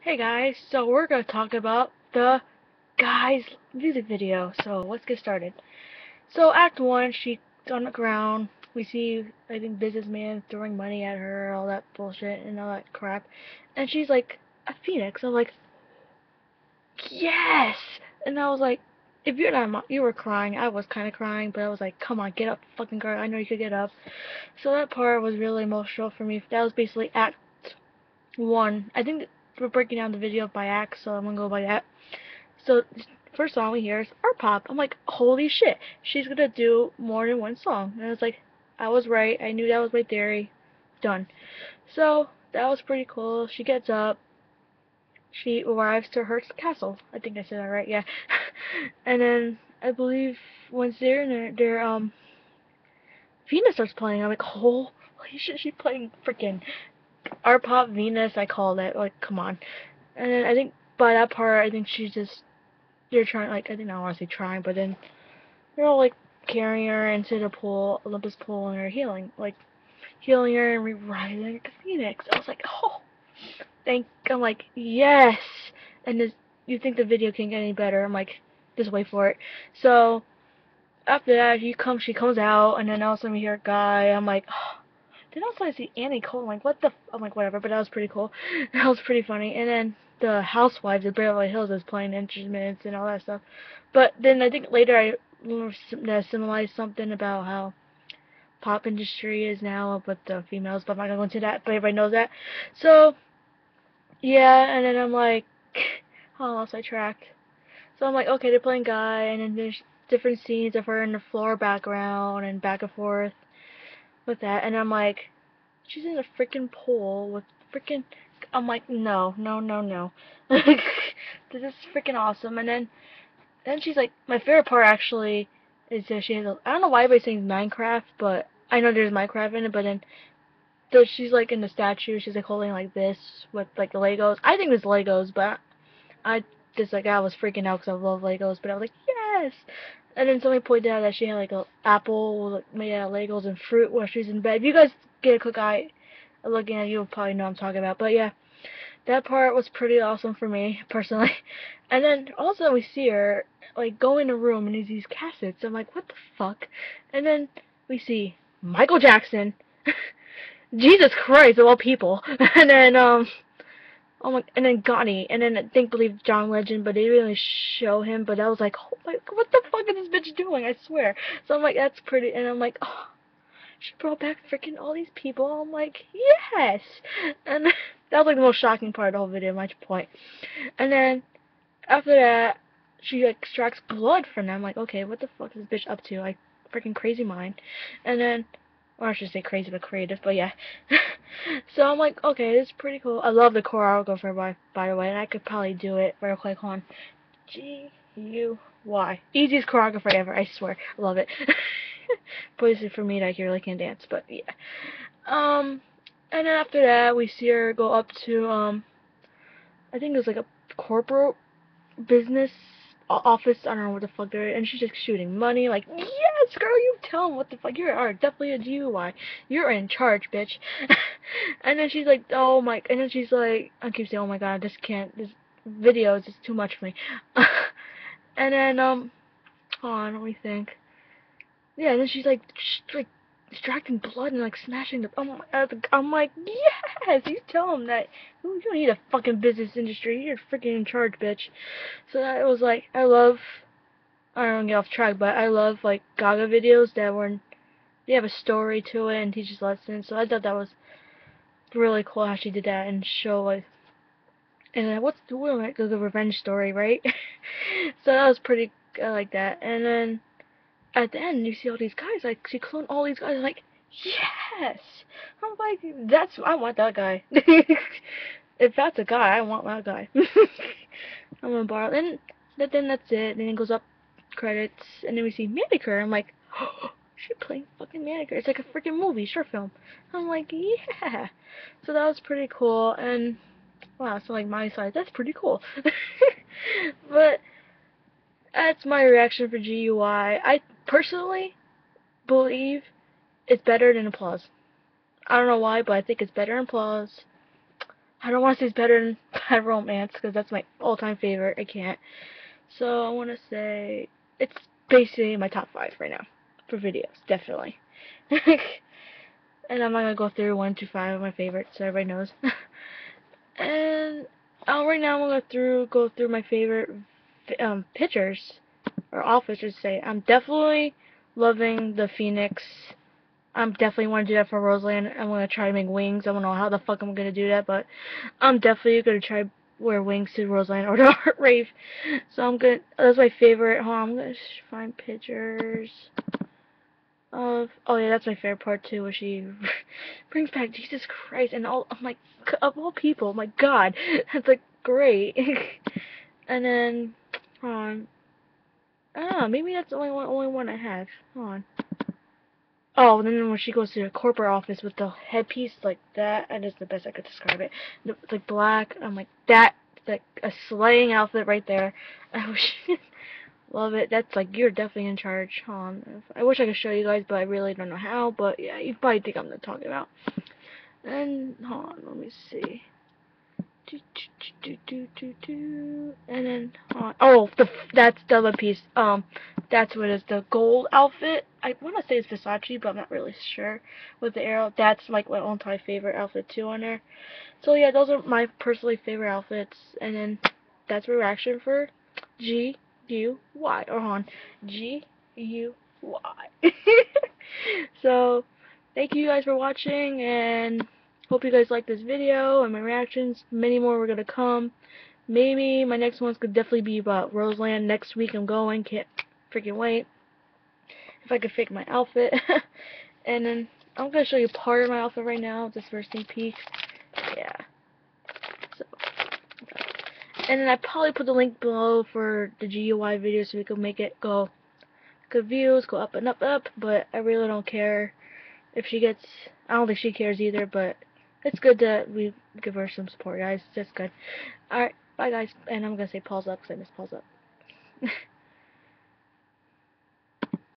Hey guys, so we're gonna talk about the guy's music video. So let's get started. So Act 1, she's on the ground. We see, I think, businessman throwing money at her, all that bullshit and all that crap. And she's like a phoenix. I'm like, yes! And I was like, if you're not, you were crying. I was kind of crying, but I was like, come on, get up, fucking girl. I know you could get up. So that part was really emotional for me. That was basically Act 1. I think we're breaking down the video by act, so I'm gonna go by that. So first song we hear is Art Pop. I'm like, holy shit, she's gonna do more than one song. And I was like, I was right. I knew that was my theory. Done. So that was pretty cool. She gets up. She arrives to her castle. I think I said that right. Yeah. And then I believe once they're in there, Venus starts playing. I'm like, holy shit, she's playing freaking Art Pop Venus. I called it. Like, come on. And then I think by that part, I think she's just, they're trying, like, I think I want to say trying, but then they're all, like, carrying her into the pool, Olympus pool, and they're healing her and reviving the Phoenix. I was like, oh, I'm like, yes. And this, you think the video can't get any better? I'm like, just wait for it. So after that, she comes out, and then all of a sudden we hear a guy. I'm like, oh. Then also I see Annie Cole. I'm like, what the? I'm like, whatever. But that was pretty cool. That was pretty funny. And then the Housewives of Beverly Hills is playing instruments and all that stuff. But then I think later I symbolized something about how pop industry is now with the females. But I'm not gonna go into that. But everybody knows that. So yeah. And then I'm like, oh, I lost my track. So I'm like, okay, they're playing Guy, and then there's different scenes of her in the floor background and back and forth with that. And I'm like, she's in a freaking pool with freaking. I'm like, no, no, no, no. This is freaking awesome. And then she's like, my favorite part actually is that she has a. I don't know why everybody's saying Minecraft, but I know there's Minecraft in it. But then, so she's like in the statue. She's like holding like this with like the Legos. I think it's Legos, but I just like I was freaking out because I love Legos. But I was like, yes. And then somebody pointed out that she had like a apple like, made out of Legos and fruit while she was in bed. If you guys get a quick eye looking at, you'll probably know what I'm talking about. But yeah, that part was pretty awesome for me personally. And then also we see her like go in a room and there's these cassettes. I'm like, what the fuck? And then we see Michael Jackson. Jesus Christ of all people. And then oh my, and then Gotti, and then I think believe John Legend, but they didn't really show him. But I was like, oh my, what the fuck is this bitch doing? I swear. So I'm like, that's pretty, and I'm like, oh, she brought back freaking all these people. I'm like, yes. And that was like the most shocking part of the whole video, my point. And then after that, she like, extracts blood from them. I'm like, okay, what the fuck is this bitch up to? Like, freaking crazy mind. And then, or I should say crazy but creative, but yeah. So I'm like, okay, this is pretty cool. I love the choreographer by the way, and I could probably do it real quick on G.U.Y. Easiest choreographer ever, I swear. I love it. Obviously for me, like, you really can't dance, but yeah. And then after that, we see her go up to, I think it was like a corporate business office. I don't know what the fuck they're, and she's just shooting money. Like, yes, girl, you tell him what the fuck. You are definitely a G.U.Y. You're in charge, bitch. And then she's like, oh my, and then she's like, I keep saying, oh my god, this can't, this video is just too much for me. And then, hold on, let me think. Yeah, and then she's like extracting blood and like smashing the. Oh my, I'm like, yes, you tell him that you don't need a fucking business industry. You're freaking in charge, bitch. So that was like, I love. I don't get off track, but I love like Gaga videos that were they have a story to it and teaches lessons. So I thought that was really cool how she did that and show like. And then what's the one like the revenge story, right? So that was pretty. I like that. And then at the end, you see all these guys, like, she cloned all these guys, like, yes! I'm like, I want that guy. If that's a guy, I want that guy. I'm gonna borrow, and then that's it, and then it goes up, credits, and then we see Manicure, I'm like, oh, she playing fucking Manicure, it's like a freaking movie, short film. I'm like, yeah! So that was pretty cool, and, wow, so like my side, that's pretty cool. But, that's my reaction for G.U.Y. I personally believe it's better than applause. I don't know why, but I think it's better than applause. I don't want to say it's better than Bad Romance because that's my all-time favorite. I can't. So I want to say it's basically my top 5 right now for videos, definitely. And I'm not gonna go through 1 to 5 of my favorites, so everybody knows. And right now I'm gonna go through my favorite pictures or outfits, I should say. I'm definitely loving the Phoenix. I'm definitely want to do that for Roseland. I'm gonna try to make wings. I don't know how the fuck I'm gonna do that, but I'm definitely gonna try to wear wings to Roseland or the Art Rave. So I'm gonna. That's my favorite. Hold on, I'm gonna find pictures of. Oh yeah, that's my favorite part too, where she brings back Jesus Christ and all. I'm like, of all people, my God, that's like great. And then, hold on. I don't know, maybe that's the only one I have. Hold on. Oh, and then when she goes to the corporate office with the headpiece like that, and it's the best I could describe it. It's like black. I'm like that, like a slaying outfit right there. I wish, love it. That's like you're definitely in charge. Hold on. I wish I could show you guys, but I really don't know how. But yeah, you probably think I'm not talking about. And hold on, let me see. And then oh, that's the other piece. That's what is the gold outfit. I want to say it's Versace, but I'm not really sure. With the arrow, that's like my all-time favorite outfit too on there. So yeah, those are my personally favorite outfits. And then that's my reaction for G.U.Y. or on G.U.Y. So thank you guys for watching, and hope you guys like this video and my reactions. Many more were gonna come. Maybe my next ones could definitely be about Roseland. Next week I'm going. Can't freaking wait. If I could fake my outfit. And then I'm gonna show you part of my outfit right now, just for a sneak peek. Yeah. So, and then I probably put the link below for the G.U.Y video so we could make it go good views, go up and up, up. But I really don't care if she gets. I don't think she cares either. But it's good that we give her some support, guys. That's good. Alright, bye guys. And I'm gonna say pause up because I missed pause up.